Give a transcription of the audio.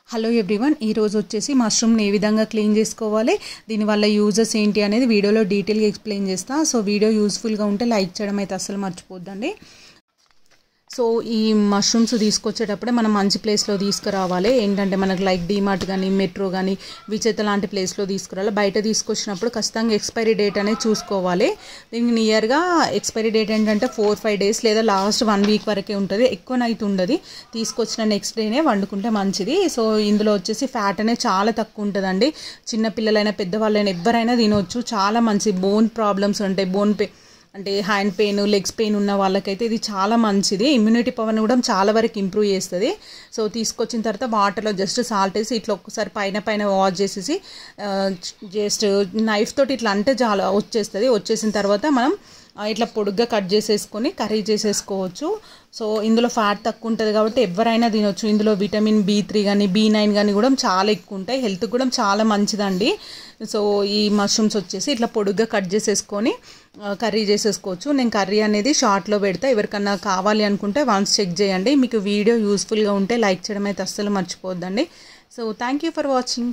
Hello everyone, ఈ రోజు వచ్చేసి మష్రూమ్ని ఏ విధంగా క్లీన్ చేసుకోవాలి, దీనివల్ల యూజెస్ ఏంటి అనేది వీడియోలో డీటెయిల్గా ఎక్స్ప్లెయిన్ చేస్తా. సో వీడియో యూస్ఫుల్గా ఉంటే లైక్ చేయడం అయితే అస్సలు మర్చిపోద్దండి. సో ఈ మష్రూమ్స్ తీసుకొచ్చేటప్పుడే మనం మంచి ప్లేస్లో తీసుకురావాలి. ఏంటంటే మనకు లైక్ డీమార్ట్ కానీ మెట్రో కానీ విచేత లాంటి ప్లేస్లో తీసుకురావాలి. బయట తీసుకొచ్చినప్పుడు ఖచ్చితంగా ఎక్స్పైరీ డేట్ అనేది చూసుకోవాలి. దీనికి నియర్గా ఎక్స్పైరీ డేట్ ఏంటంటే 4-5 డేస్ లేదా లాస్ట్ 1 వీక్ వరకే ఉంటుంది, ఎక్కువ నైట్ ఉండదు. తీసుకొచ్చిన నెక్స్ట్ డేనే వండుకుంటే మంచిది. సో ఇందులో వచ్చేసి ఫ్యాట్ అనేది చాలా తక్కువ ఉంటుందండి. చిన్నపిల్లలైనా పెద్దవాళ్ళైనా ఎవరైనా తినవచ్చు. చాలా మంచి బోన్ ప్రాబ్లమ్స్ ఉంటాయి, అంటే హ్యాండ్ పెయిన్, లెగ్స్ పెయిన్ ఉన్న వాళ్ళకైతే ఇది చాలా మంచిది. ఇమ్యూనిటీ పవర్ని కూడా చాలా వరకు ఇంప్రూవ్ చేస్తుంది. సో తీసుకొచ్చిన తర్వాత వాటర్లో జస్ట్ సాల్ట్ వేసి ఇట్లా ఒక్కసారి పైన వాష్ చేసేసి జస్ట్ నైఫ్ తోటి ఇట్లా అంటే చాలా వచ్చేసిన తర్వాత మనం ఇట్లా పొడుగ్గా కట్ చేసేసుకొని కర్రీ చేసేసుకోవచ్చు. సో ఇందులో ఫ్యాట్ తక్కువ ఉంటుంది కాబట్టి ఎవరైనా తినొచ్చు. ఇందులో విటమిన్ B3 కానీ B9 కానీ కూడా చాలా ఎక్కువ ఉంటాయి, హెల్త్కి కూడా చాలా మంచిదండి. సో ఈ మష్రూమ్స్ వచ్చేసి ఇట్లా పొడుగ్గా కట్ చేసేసుకొని కర్రీ చేసేసుకోవచ్చు. నేను కర్రీ అనేది షార్ట్లో పెడతా, ఎవరికన్నా కావాలి అనుకుంటే వన్స్ చెక్ చేయండి. మీకు వీడియో యూస్ఫుల్గా ఉంటే లైక్ చేయడం అయితే అస్సలు మర్చిపోద్దండి. So thank you for watching.